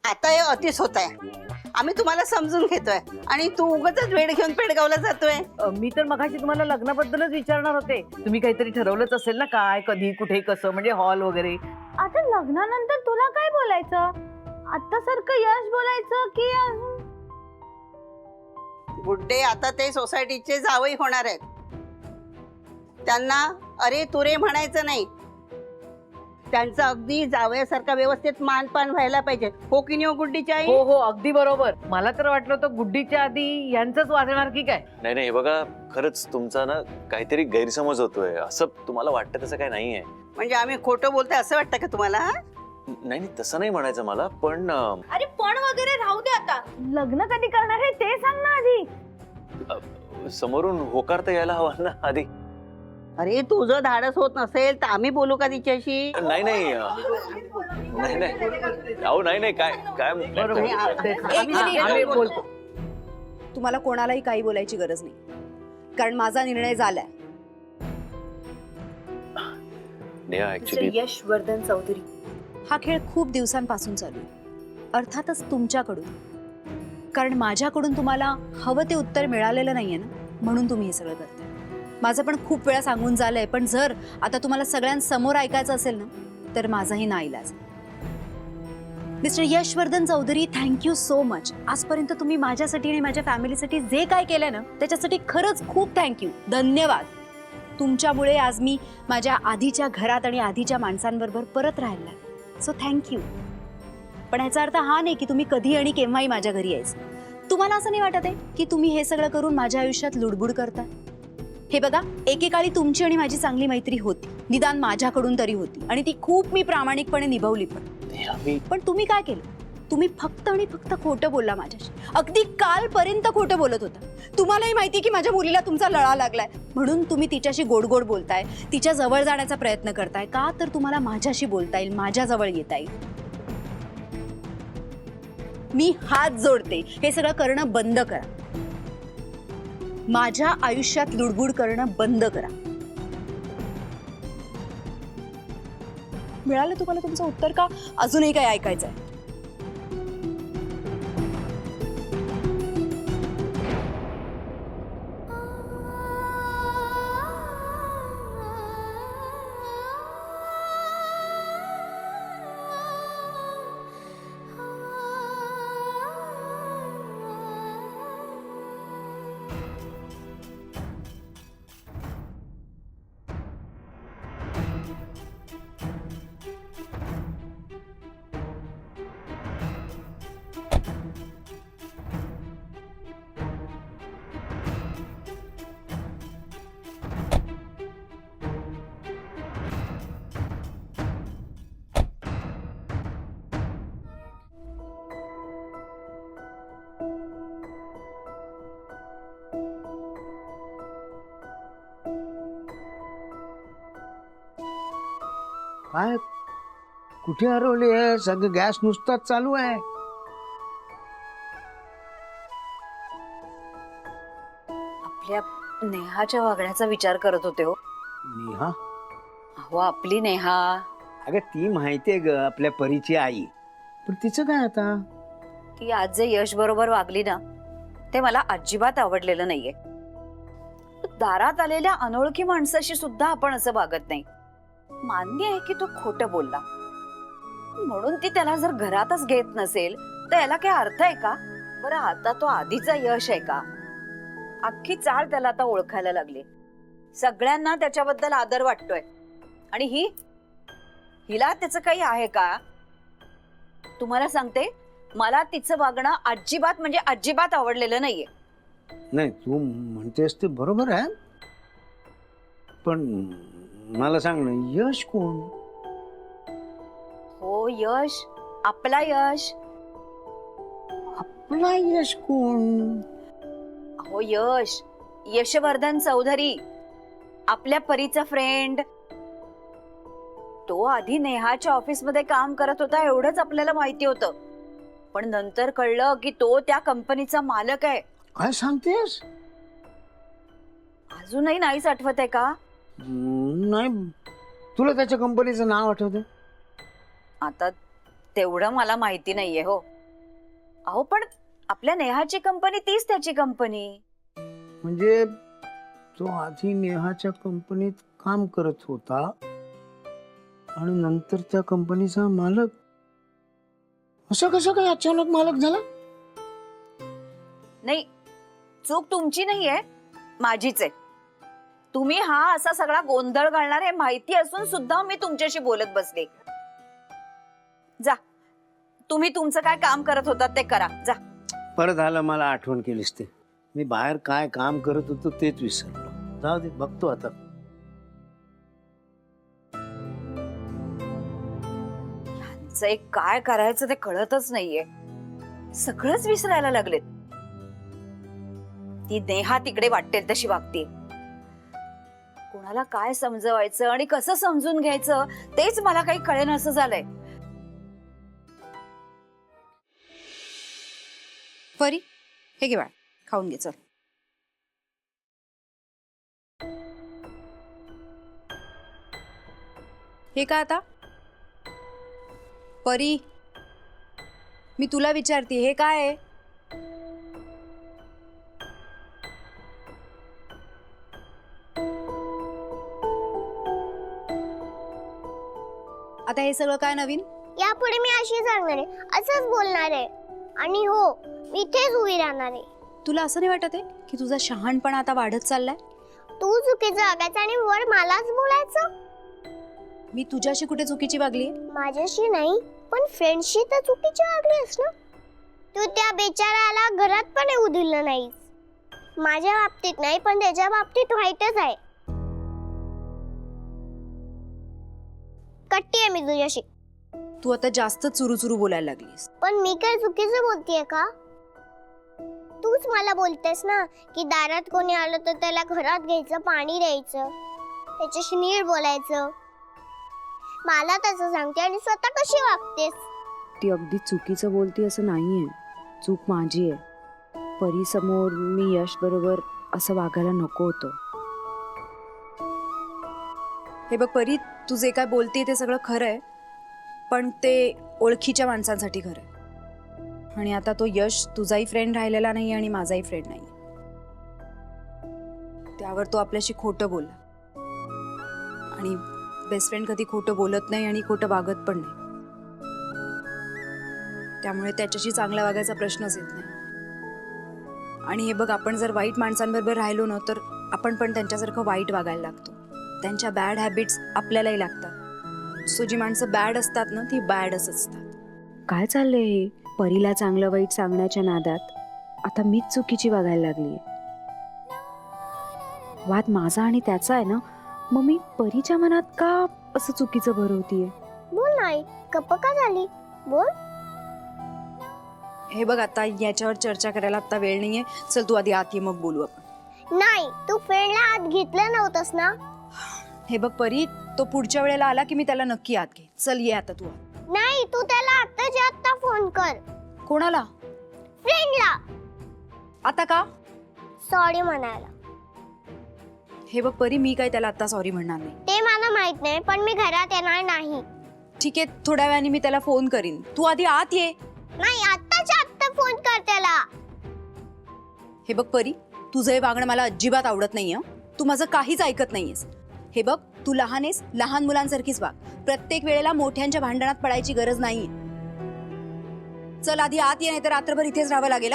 आता हे अतिच होत आहे. आम्ही तुम्हाला समजून घेतोय आणि तू उगाचच वेळ घेऊन पेडगावला जातोय. मी तर मगाशी तुम्हाला लग्नाबद्दलच विचारणार होते. तुम्ही काहीतरी ठरवलंच असेल ना, काय कधी कुठे कसं, म्हणजे हॉल वगैरे. आता लग्नानंतर तुला काय बोलायचं? आता सारखं यश बोलायचं की गुड्डे आता ते सोसायटीचे जावई होणार आहेत. त्यांना अरे तुरे म्हणायचं नाही. त्यांचा अगदी जावयासारखा व्यवस्थित मानपान व्हायला पाहिजे. हो की नाही हो गुड्डीच्या आई? हो हो, अगदी बरोबर. मला तर वाटलं होतं गुड्डीच्या आधी यांचंच वाजणार की काय. नाही नाही, हे बघा, खरंच तुमचा ना काहीतरी गैरसमज होतोय. असं तुम्हाला वाटतं तसं काही नाहीये. म्हणजे आम्ही खोटं बोलतोय असं वाटतं का तुम्हाला? नाही नाही, तसं नाही म्हणायचं मला, पण अरे पण वगैरे राहू दे आता. लग्न कधी करणार आहे ते सांग ना आधी. समोरून होकार तर यायला हवा ना आधी. अरे तुझं धाडस होत नसेल तर आम्ही बोलू का तिच्याशी? नाही नाही नाही नाही, अहो नाही नाही, काय काय बरोबर. आम्ही बोलतो. तुम्हाला कोणालाही काही बोलायची गरज नाही, कारण माझा निर्णय झालाय. नेहा ऍक्च्युली यशवर्धन चौधरी, हा खेळ खूप दिवसांपासून चालू आहे. अर्थातच तुमच्याकडून, कारण माझ्याकडून तुम्हाला हवं ते उत्तर मिळालेलं नाहीये ना, म्हणून तुम्ही हे सगळं करताय. माझं पण खूप वेळा सांगून झालंय, पण जर आता तुम्हाला सगळ्यांसमोर ऐकायचं असेल ना, तर माझाही नाईलाज. Mister Yashvardhan Chaudhari, thank you so much. आजपर्यंत तुम्ही माझ्यासाठी आणि माझ्या फॅमिलीसाठी जे काय केलंय ना, त्याच्यासाठी खरंच खूप थँक्यू, धन्यवाद. तुमच्यामुळे आज मी माझ्या आधीच्या घरात आणि आधीच्या माणसांबरोबर परत राहिला. So thank you. पण ह्याचा अर्थ हा नाही की तुम्ही कधी आणि केव्हाही माझ्या घरी यायचं. तुम्हाला असं नाही वाटत आहे की तुम्ही हे सगळं करून माझ्या आयुष्यात लुडबुड करता? हे बघा, एकेकाळी तुमची आणि माझी चांगली मैत्री होती, निदान माझ्याकडून तरी होती, आणि ती खूप मी प्रामाणिकपणे निभावली. पण तुम्ही काय केलं? तुम्ही फक्त आणि फक्त खोटं बोलला माझ्याशी. अगदी कालपर्यंत खोटं बोलत होता. तुम्हालाही माहिती की माझ्या मुलीला तुमचा लळा लागलाय, म्हणून तुम्ही तिच्याशी गोड गोड बोलताय, तिच्या जवळ जाण्याचा प्रयत्न करताय. का तर तुम्हाला माझ्याशी बोलता येईल, माझ्या जवळ येता येईल. मी हात जोडते, हे सगळं करणं बंद करा. माझ्या आयुष्यात लुडबुड करणं बंद करा. मिळालं तुम्हाला तुमचं उत्तर, का अजूनही काय ऐकायचंय? काय कुठे हरवली आहे? सगळं गॅस नुसताच चालू आहे. आपल्या नेहाच्या वागण्याचा विचार करत होते हो. नेहा? अहो आपली नेहा. अगं ती माहितीये ग, आपल्या परीची आई. पण तिचं काय आता? ती आज जे यश बरोबर वागली ना, ते मला अजिबात आवडलेलं नाहीये. दारात आलेल्या अनोळखी माणसाशी सुद्धा आपण असं वागत नाही. मान्य आहे की तो खोटं बोलला, म्हणून ती त्याला जर घरातच घेत नसेल तर याला काय अर्थ आहे का? बरं, आता तो आधीचा यश आहे का? अख्खी चाळ त्याला आता ओळखायला लागली. सगळ्यांना त्याच्याबद्दल आदर वाटतोय, आणि हिला त्याचं काही आहे का? तुम्हाला सांगते, मला तिचं वागणं अजिबात म्हणजे अजिबात आवडलेलं नाहीये. नाही, तू म्हणतेस ते बरोबर आहे, पण मला सांग ना, यश कोण? हो, यश, आपला यश. आपला यश कोण? हो, यश, यशवर्धन चौधरी, आपल्या परीचा फ्रेंड. तो आधी नेहाच्या ऑफिसमध्ये काम करत होता एवढंच आपल्याला माहिती होतं, पण नंतर कळलं की तो त्या कंपनीचा मालक आहे. काय सांगतेस? अजूनही नाहीच आठवत आहे का? नाही, तुला त्याच्या कंपनीचं नाव आठवतं? आता तेवढं मला माहिती नाहीये हो. अहो पण आपल्या नेहाची कंपनी तीच त्याची कंपनी. म्हणजे तो आधी नेहाच्या कंपनीत काम करत होता आणि नंतर त्या कंपनीचा मालक. असं कसं काय अचानक मालक झाला? नाही, चूक तुमची नाहीये, माझीच आहे. तुम्ही हा असा सगळा गोंधळ घालणार हे माहिती असून सुद्धा मी तुमच्याशी बोलत बसले. जा, तुम्ही तुमचं काय काम करत होतात ते करा, जा. परत आलं मला आठवण केलीस ते. मी बाहेर काय काम करत होतो तेच विसरलो. जाऊ दे, बघतो आता. ह्यांचं एक काय करायचं ते कळतच नाहीये. सगळंच विसरायला लागलेत. ती नेहा तिकडे वाटेल तशी वागते. कोणाला काय समजवायचं आणि कसं समजून घ्यायचं तेच मला काही कळेनासं झालंय. परी, हे घे बाळ, खाऊन घे, चल. हे का आता? परी, मी तुला विचारते, हे काय आहे? आता हे सगळं काय नवीन? यापुढे मी अशी सांगणार आहे, असंच बोलणार आहे. आणि हो, मी इथेच उभी राहणार आहे. तुला असं नाही वाटत आहे की तुझा शहाणपणा आता वाढत चाललाय? तू चुकीचं वागायचं आणि वर मलाच बोलायचं. मी तुझ्याशी कुठे चुकीची वागली? माझ्याशी नाही, पण फ्रेंडशी तर चुकीची वागलीस ना. तू त्या बेचाराला घरात पण येऊ दिलं नाहीस. माझ्या बाबतीत नाही, पण त्याच्या बाबतीत वाईटच आहे. कट्टी आहे मी तुझ्याशी. तू आता जास्त चुरू बोलायला लागलीस. पण मी काय चुकीचं बोलतेय का? तूच मला बोलतेस ना की दारात कोणी आलं तर त्याला घरात घ्यायचं, पाणी द्यायचं, त्याच्याशी नीट बोलायचं. मला तसं सांगते आणि स्वतः कशी वागतेस? ती अगदी चुकीचं बोलती असं नाहीये. चूक माझी आहे. परी समोर मी यश बरोबर असं वागायला नको होतं. हे बघ परी, तू जे काय बोलते ते सगळं खरं आहे, पण ते ओळखीच्या माणसांसाठी खरं आहे. आणि आता तो यश तुझाही फ्रेंड राहिलेला नाही आणि माझाही फ्रेंड नाही. त्यावर तो आपल्याशी खोटं बोलला. आणि बेस्ट फ्रेंड कधी खोटं बोलत नाही आणि खोटं वागत पण नाही. त्यामुळे त्याच्याशी चांगला वागायचा प्रश्नच येत नाही. आणि हे बघ, आपण जर वाईट माणसांबरोबर राहिलो ना तर आपण पण त्यांच्यासारखं वाईट वागायला लागतो. त्यांच्या बॅड हॅबिट्स आपल्यालाही लागतात. सो जी माणसं बॅड असतात ना ती बॅडच असतात. काय चाललंय हे? परीला चांगलं वाईट सांगण्याच्या नादात आता मीच चुकीची वागायला लागली. वाद माझा आणि त्याचा आहे ना, मग मी परीच्या मनात का असं चुकीचं भरवतीये? बोल नाही, गप्प का झाली? बोल. हे बघ, आता याच्यावर चर्चा करायला आता वेळ नाहीये. चल तू आधी आत ये, मग बोलू आपण. नाही, तू फ्रेंडला आत घेतलं नव्हतंस ना. हे बघ परी, तो पुढच्या वेळेला आला की मी त्याला नक्की आत घे. चल ये आता तू. नाही, तू त्याला आत्ताच्या आत्ता फोन कर. कोणाला? फ्रेंडला. आता का? सॉरी म्हणायला. हे बघ परी, मी काय त्याला आता सॉरी म्हणणार नाही. ते मला माहित नाही, पण मी घरात येणार नाही. ठीक आहे, थोड्या वेळाने मी त्याला फोन करीन. तू आधी आत ये. नाही, आत्ताच्या आत्ता फोन कर त्याला. हे बघ परी, तुझं हे वागणं मला अजिबात आवडत नाहीये. तू माझं काहीच ऐकत नाहीयेस. हे बघ, तू लहान आहेस, लहान मुलांसारखीच वाग. प्रत्येक वेळेला मोठ्यांच्या भांडणात पडायची गरज नाहीये. चल आधी आत ये, नाही तर रात्रभर इथेच राहावं लागेल.